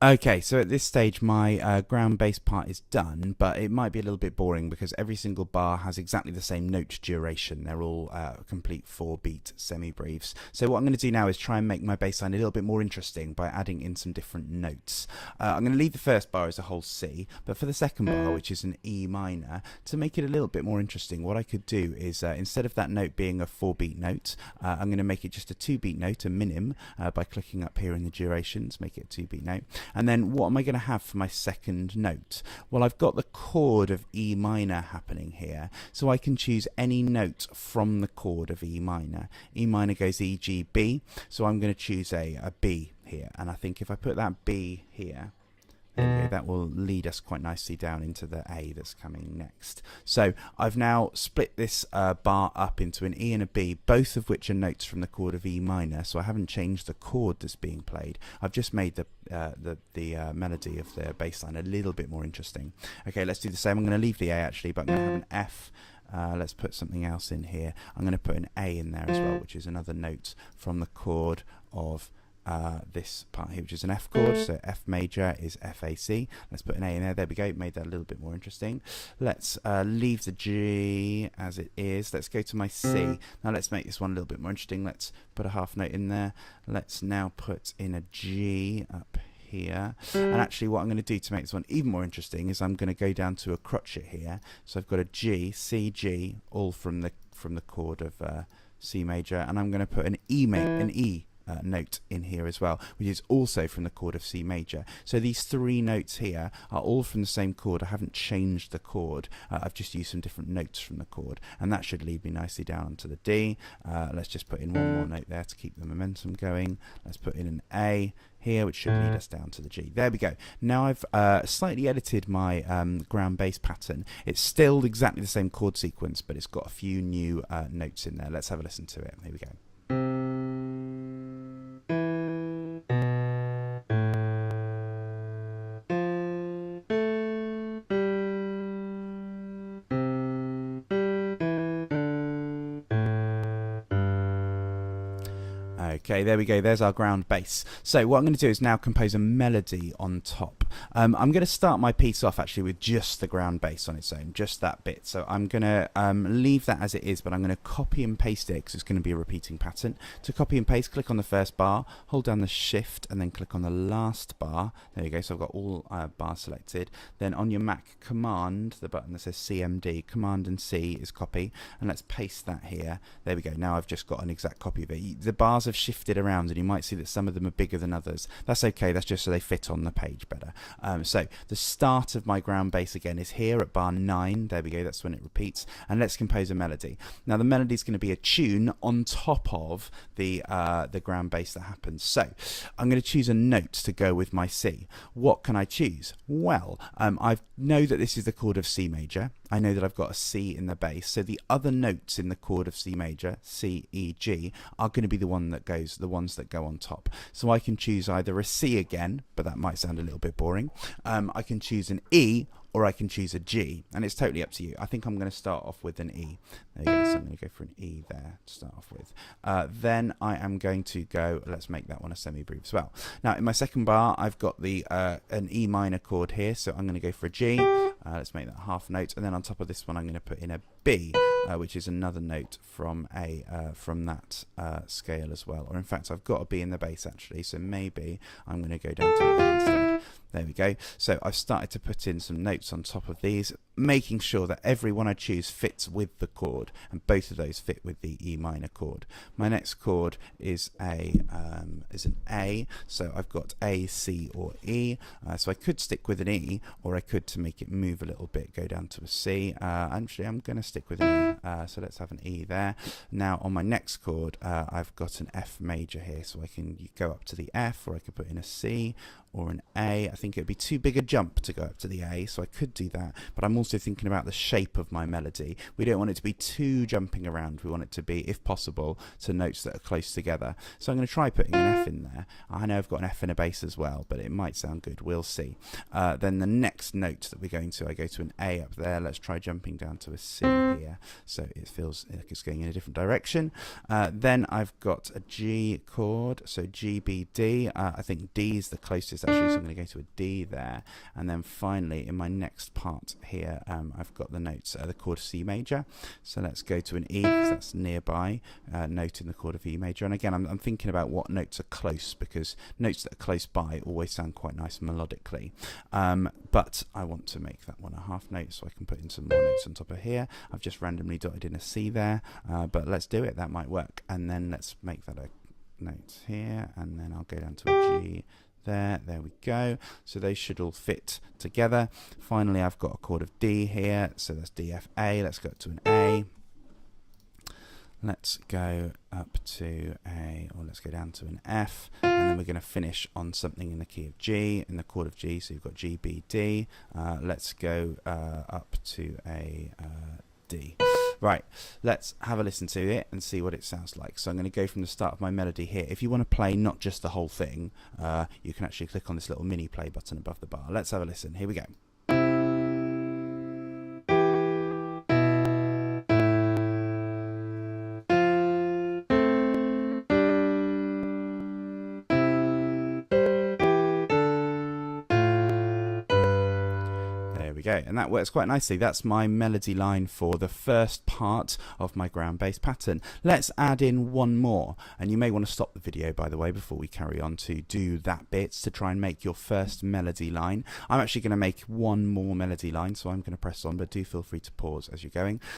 Okay, so at this stage my ground bass part is done, but it might be a little bit boring because every single bar has exactly the same note duration. They're all complete 4-beat semi-briefs. So what I'm going to do now is try and make my bass line a little bit more interesting by adding in some different notes. I'm going to leave the first bar as a whole C, but for the second bar, which is an E minor, to make it a little bit more interesting, what I could do is instead of that note being a 4-beat note, I'm going to make it just a 2-beat note, a minim, by clicking up here in the durations, make it a 2-beat note. And then what am I going to have for my second note? Well, I've got the chord of E minor happening here, so I can choose any note from the chord of E minor. E minor goes E, G, B, so I'm going to choose a B here. And I think if I put that B here, okay, that will lead us quite nicely down into the A that's coming next. So I've now split this bar up into an E and a B, both of which are notes from the chord of E minor. So I haven't changed the chord that's being played. I've just made the melody of the bass line a little bit more interesting. Okay, let's do the same. I'm going to leave the A actually, but I'm going to have an F. Let's put something else in here. I'm going to put an A in there as well, which is another note from the chord of this part here, which is an F chord. So F major is F A C. Let's put an A in there. There we go. Made that a little bit more interesting. Let's leave the G as it is. Let's go to my C. Now let's make this one a little bit more interesting. Let's put a half note in there. Let's now put in a G up here. And actually what I'm going to do to make this one even more interesting is I'm going to go down to a crotchet here. So I've got a G, C, G, all from the chord of C major, and I'm going to put an E note in here as well, which is also from the chord of C major. So these three notes here are all from the same chord. I haven't changed the chord. I've just used some different notes from the chord, and that should lead me nicely down onto the D. Let's just put in one more note there to keep the momentum going. Let's put in an A here, which should lead us down to the G. There we go. Now I've slightly edited my ground bass pattern. It's still exactly the same chord sequence, but it's got a few new notes in there. Let's have a listen to it. Here we go. Okay, there we go. There's our ground bass. So what I'm going to do is now compose a melody on top. I'm going to start my piece off actually with just the ground bass on its own, just that bit. So I'm going to leave that as it is, but I'm going to copy and paste it because it's going to be a repeating pattern. To copy and paste, click on the first bar, hold down the shift, and then click on the last bar. There you go. So I've got all bars selected. Then on your Mac, Command, the button that says CMD, Command and C is copy, and let's paste that here. There we go. Now I've just got an exact copy of it. The bars have shifted around, and you might see that some of them are bigger than others. That's okay. That's just so they fit on the page better. So the start of my ground bass again is here at bar 9. There we go. That's when it repeats. And let's compose a melody. Now the melody is going to be a tune on top of the ground bass that happens. So I'm going to choose a note to go with my C. What can I choose? Well, I know that this is the chord of C major. I know that I've got a C in the bass, so the other notes in the chord of C major, C, E, G, are going to be the ones that go on top. So I can choose either a C again, but that might sound a little bit boring. I can choose an E, or I can choose a G, and it's totally up to you. I think I'm going to start off with an E. There you go, so I'm going to go for an E there to start off with. Then I am going to go, let's make that one a semi-brief as well. Now in my second bar, I've got the an E minor chord here, so I'm going to go for a G. Let's make that half note, and then on top of this one, I'm going to put in a B, which is another note from that scale as well. Or in fact, I've got a B in the bass actually, so maybe I'm going to go down to an E instead. There we go. So I've started to put in some notes on top of these, making sure that every one I choose fits with the chord, and both of those fit with the E minor chord. My next chord is an A, so I've got A, C, or E. So I could stick with an E, or I could, to make it move a little bit, go down to a C. Actually, I'm going to stick with an E, so let's have an E there. Now on my next chord, I've got an F major here, so I can go up to the F, or I could put in a C or an A. I think it would be too big a jump to go up to the A, so I could do that, but I'm also thinking about the shape of my melody. We don't want it to be too jumping around. We want it to be, if possible, to notes that are close together. So I'm going to try putting an F in there. I know I've got an F in a bass as well, but it might sound good. We'll see. Then the next note that we're going to, I go to an A up there. Let's try jumping down to a C here, so it feels like it's going in a different direction. Then I've got a G chord, so G, B, D. I think D is the closest strings actually, so I'm going to go to a D there, and then finally in my next part here, I've got the notes, the chord C major. So let's go to an E, because that's nearby, note in the chord of E major. And again, I'm thinking about what notes are close, because notes that are close by always sound quite nice melodically. But I want to make that one a half note, so I can put in some more notes on top of here. I've just randomly dotted in a C there, but let's do it, that might work. And then let's make that a note here, and then I'll go down to a G there we go. So they should all fit together. Finally, I've got a chord of D here, so that's D, F, A. Let's go to an A. Let's go up to let's go down to an F, and then we're going to finish on something in the key of G, in the chord of G. So you've got G, B, D. Let's go up to a D. Right, let's have a listen to it and see what it sounds like. So I'm going to go from the start of my melody here. If you want to play not just the whole thing, you can actually click on this little mini play button above the bar. Let's have a listen. Here we go. Go, and that works quite nicely. That's my melody line for the first part of my ground bass pattern. Let's add in one more, and you may want to stop the video, by the way, before we carry on to do that bit to try and make your first melody line. I'm actually going to make one more melody line, so I'm going to press on, but do feel free to pause as you're going.